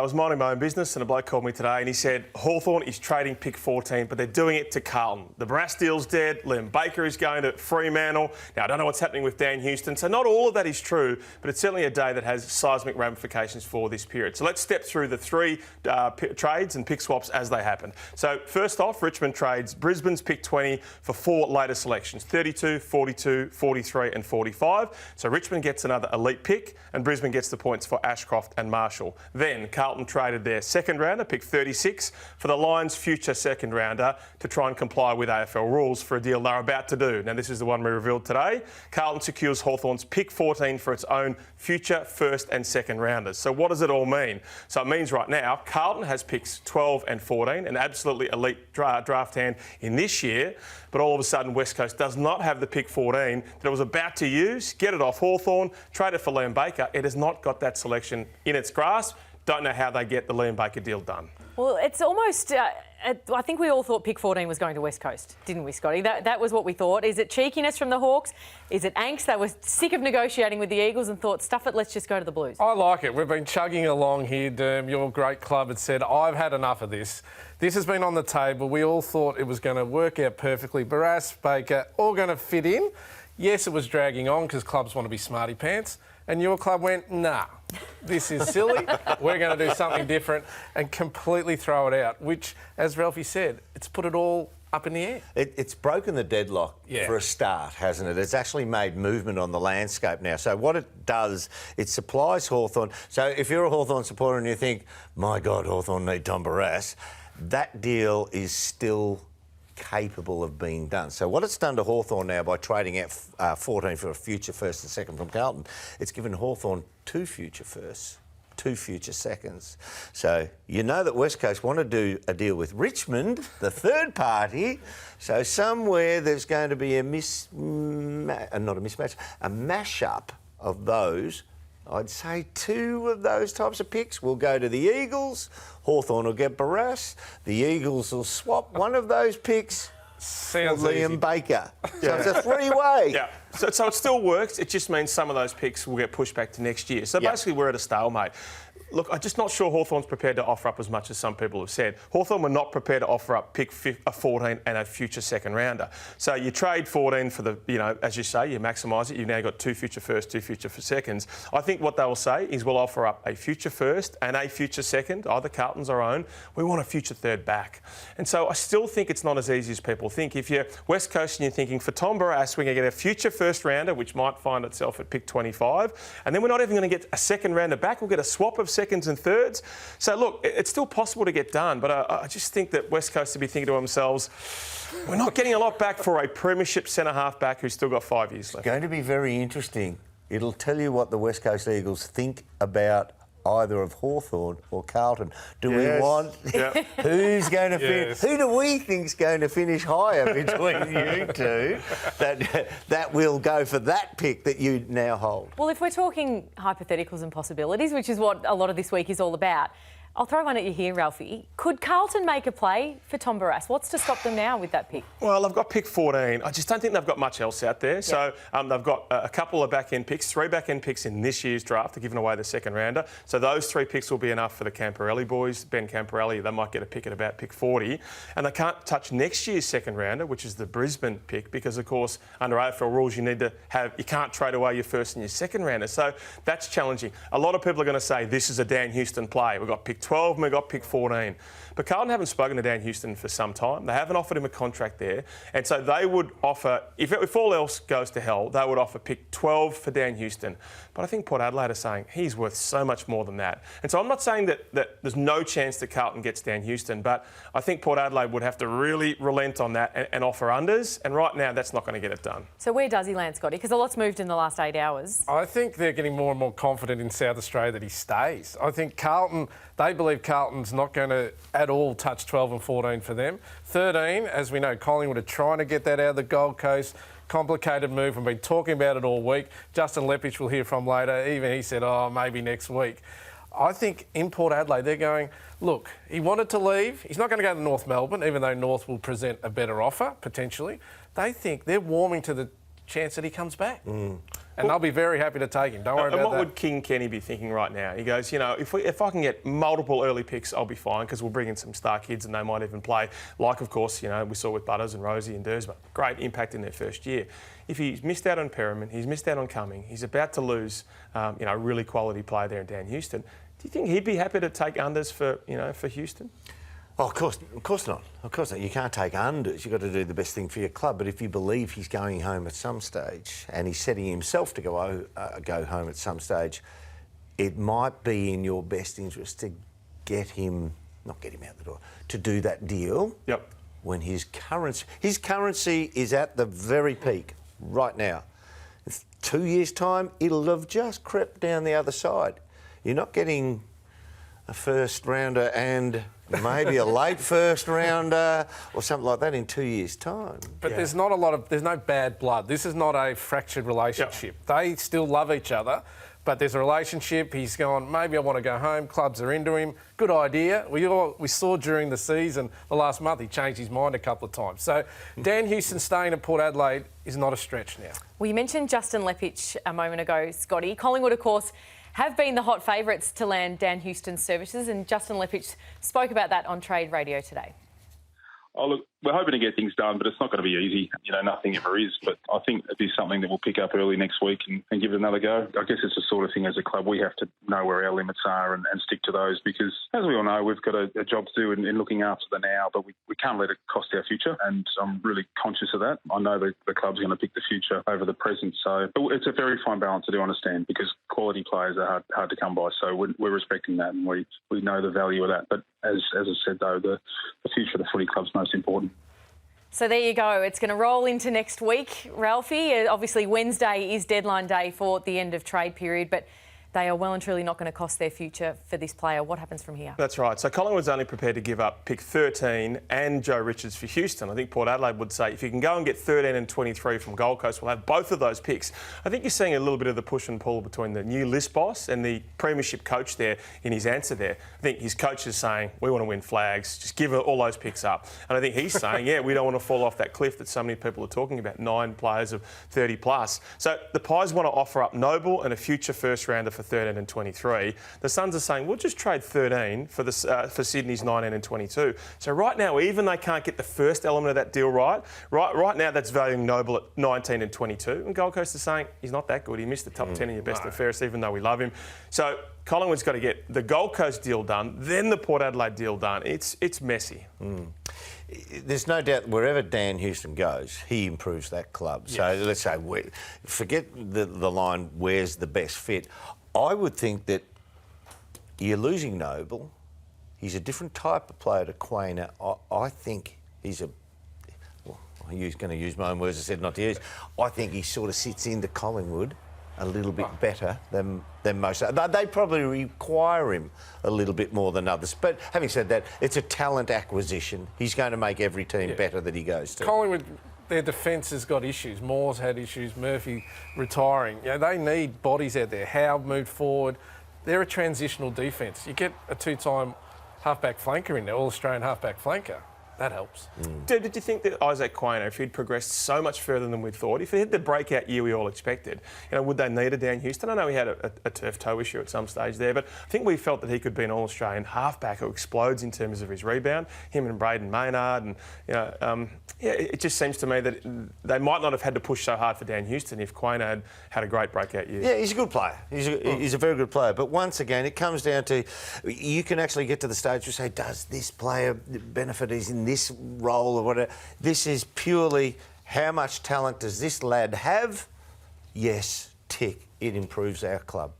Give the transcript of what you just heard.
was minding my own business and a bloke called me today and he said Hawthorn is trading pick 14, but they're doing it to Carlton. The Barrass deal's dead. Liam Baker is going to Fremantle. Now, I don't know what's happening with Dan Houston, so not all of that is true, but it's certainly a day that has seismic ramifications for this period. So let's step through the three trades and pick swaps as they happened. So first off, Richmond trades Brisbane's pick 20 for 4 later selections, 32, 42, 43 and 45. So Richmond gets another elite pick and Brisbane gets the points for Ashcroft and Marshall. Then Carlton traded their second rounder, pick 36, for the Lions' future second rounder to try and comply with AFL rules for a deal they're about to do. Now, this is the one we revealed today. Carlton secures Hawthorn's pick 14 for its own future first and second rounders. So what does it all mean? So it means right now, Carlton has picks 12 and 14, an absolutely elite draft hand in this year, but all of a sudden West Coast does not have the pick 14 that it was about to use, get it off Hawthorn, trade it for Liam Baker. It has not got that selection in its grasp. Don't know how they get the Liam Baker deal done. Well, it's almost... I think we all thought pick 14 was going to West Coast, didn't we, Scotty? That was what we thought. Is it cheekiness from the Hawks? Is it angst? They were sick of negotiating with the Eagles and thought, stuff it, let's just go to the Blues. I like it. We've been chugging along here, Derm. Your great club had said, I've had enough of this. This has been on the table. We all thought it was going to work out perfectly. Barrass, Baker, all going to fit in. Yes, it was dragging on because clubs want to be smarty pants. And your club went, nah, this is silly. We're going to do something different and completely throw it out, which, as Ralphie said, it's put it all up in the air. It's broken the deadlock for a start, hasn't it? It's actually made movement on the landscape now. So what it does, it supplies Hawthorn. So if you're a Hawthorn supporter and you think, my God, Hawthorn need Tom Barrass, that deal is still capable of being done. So what it's done to Hawthorn now by trading out 14 for a future first and second from Carlton, it's given Hawthorn 2 future firsts, 2 future seconds. So you know that West Coast want to do a deal with Richmond, the third party. So somewhere there's going to be a mashup of those. I'd say 2 of those types of picks will go to the Eagles. Hawthorn will get Barrass. The Eagles will swap one of those picks for Liam Baker. So it's a 3-way. Yeah. So it still works. It just means some of those picks will get pushed back to next year. So basically we're at a stalemate. Look, I'm just not sure Hawthorn's prepared to offer up as much as some people have said. Hawthorn were not prepared to offer up pick 14 and a future second rounder. So you trade 14 for the, as you say, you maximise it. You've now got 2 future firsts, 2 future seconds. I think what they will say is we'll offer up a future first and a future second, either Carlton's or own. We want a future third back. And so I still think it's not as easy as people think. If you're West Coast and you're thinking, for Tom Barrass, we're going to get a future first rounder, which might find itself at pick 25, and then we're not even going to get a second rounder back. We'll get a swap of seconds and thirds. So look, it's still possible to get done, but I just think that West Coast would be thinking to themselves, we're not getting a lot back for a premiership centre-half back who's still got 5 years left. It's going to be very interesting. It'll tell you what the West Coast Eagles think about either of Hawthorn or Carlton. Do we want... Who's going to finish... Who do we think's going to finish higher between you two that will go for that pick that you now hold? Well, if we're talking hypotheticals and possibilities, which is what a lot of this week is all about, I'll throw one at you here, Ralphie. Could Carlton make a play for Tom Barrass? What's to stop them now with that pick? Well, they've got pick 14. I just don't think they've got much else out there. So they've got a couple of back-end picks, 3 back-end picks in this year's draft. They're giving away the second rounder. So those 3 picks will be enough for the Camporelli boys. Ben Camporelli, they might get a pick at about pick 40. And they can't touch next year's second rounder, which is the Brisbane pick, because, of course, under AFL rules, you can't trade away your first and your second rounder. So that's challenging. A lot of people are going to say this is a Dan Houston play. We've got pick 12 and we got pick 14. But Carlton haven't spoken to Dan Houston for some time. They haven't offered him a contract there. And so they would offer, if all else goes to hell, they would offer pick 12 for Dan Houston. But I think Port Adelaide are saying he's worth so much more than that. And so I'm not saying that there's no chance that Carlton gets Dan Houston, but I think Port Adelaide would have to really relent on that and offer unders. And right now, that's not going to get it done. So where does he land, Scotty? Because a lot's moved in the last 8 hours. I think they're getting more and more confident in South Australia that he stays. I think Carlton, they believe Carlton's not going to at all touch 12 and 14 for them. 13, as we know, Collingwood are trying to get that out of the Gold Coast. Complicated move. We've been talking about it all week. Justin Lepich we'll hear from later. Even he said, maybe next week. I think in Port Adelaide, they're going, look, he wanted to leave. He's not going to go to North Melbourne, even though North will present a better offer, potentially. They think they're warming to the chance that he comes back. and they'll be very happy to take him. Don't worry And about what that. would King Kenny be thinking right now? He goes, you know, if I can get multiple early picks, I'll be fine because we'll bring in some star kids and they might even play. Like, of course, you know, we saw with Butters and Rosie and Dersma. Great impact in their first year. If he's missed out on Perriman, he's missed out on Cumming, he's about to lose, you know, a really quality player there in Dan Houston. Do you think he'd be happy to take unders for, you know, for Houston? Oh, of course not. Of course not. You can't take unders. You've got to do the best thing for your club. But if you believe he's going home at some stage and he's setting himself to go home at some stage, it might be in your best interest to not get him out the door, to do that deal. Yep. When his currency is at the very peak right now. In 2 years' time, it'll have just crept down the other side. You're not getting a first rounder and maybe a late first rounder or something like that in 2 years' time. But there's no bad blood. This is not a fractured relationship. Yep. They still love each other, but there's a relationship. He's gone, maybe I want to go home. Clubs are into him. Good idea. We saw during the season, the last month, he changed his mind a couple of times. So Dan Houston staying at Port Adelaide is not a stretch now. Well, you mentioned Justin Lepich a moment ago, Scotty. Collingwood, of course, have been the hot favourites to land Dan Houston's services, and Justin Lepich spoke about that on Trade Radio today. Oh, look, we're hoping to get things done, but it's not going to be easy. You know, nothing ever is. But I think it'd be something that we'll pick up early next week and give it another go. I guess it's the sort of thing as a club we have to know where our limits are and stick to those because, as we all know, we've got a job to do in looking after the now, but we can't let it cost our future. And I'm really conscious of that. I know the club's going to pick the future over the present. So it's a very fine balance, I do understand, because quality players are hard to come by. So we're respecting that and we know the value of that. But as I said, though, the future of the footy club's most important. So there you go. It's going to roll into next week, Ralphie. Obviously, Wednesday is deadline day for the end of trade period, but they are well and truly not going to cost their future for this player. What happens from here? That's right. So Collingwood's only prepared to give up pick 13 and Joe Richards for Houston. I think Port Adelaide would say if you can go and get 13 and 23 from Gold Coast, we'll have both of those picks. I think you're seeing a little bit of the push and pull between the new list boss and the premiership coach there in his answer there. I think his coach is saying, we want to win flags, just give all those picks up. And I think he's saying, yeah, we don't want to fall off that cliff that so many people are talking about, 9 players of 30 plus. So the Pies want to offer up Noble and a future first rounder for 13 and 23. The Suns are saying, we'll just trade 13 for Sydney's 19 and 22. So right now, even they can't get the first element of that deal right now that's valuing Noble at 19 and 22. And Gold Coast is saying, he's not that good. He missed the top 10 in your best and fairest, even though we love him. So Collingwood's got to get the Gold Coast deal done, then the Port Adelaide deal done. It's messy. There's no doubt wherever Dan Houston goes, he improves that club. Yes. So let's say, forget the line, where's the best fit? I would think that you're losing Noble. He's a different type of player to Quainer. I think he's I'm going to use my own words, I said not to use. I think he sort of sits into Collingwood a little bit better than most. They probably require him a little bit more than others. But having said that, it's a talent acquisition. He's going to make every team better that he goes to. Collingwood, their defence has got issues. Moore's had issues, Murphy retiring. You know, they need bodies out there. Howe moved forward. They're a transitional defence. You get a 2-time halfback flanker in there, All-Australian halfback flanker. That helps. Did you think that Isaac Quainer, if he'd progressed so much further than we'd thought, if he had the breakout year we all expected, would they need a Dan Houston? I know he had a turf toe issue at some stage there, but I think we felt that he could be an All-Australian halfback who explodes in terms of his rebound. Him and Braden Maynard, and it just seems to me that they might not have had to push so hard for Dan Houston if Quainer had a great breakout year. Yeah, he's a good player. He's a very good player. But once again, it comes down to you can actually get to the stage where you say, does this player benefit? He's in this role or whatever. This is purely how much talent does this lad have? Yes, tick. It improves our club.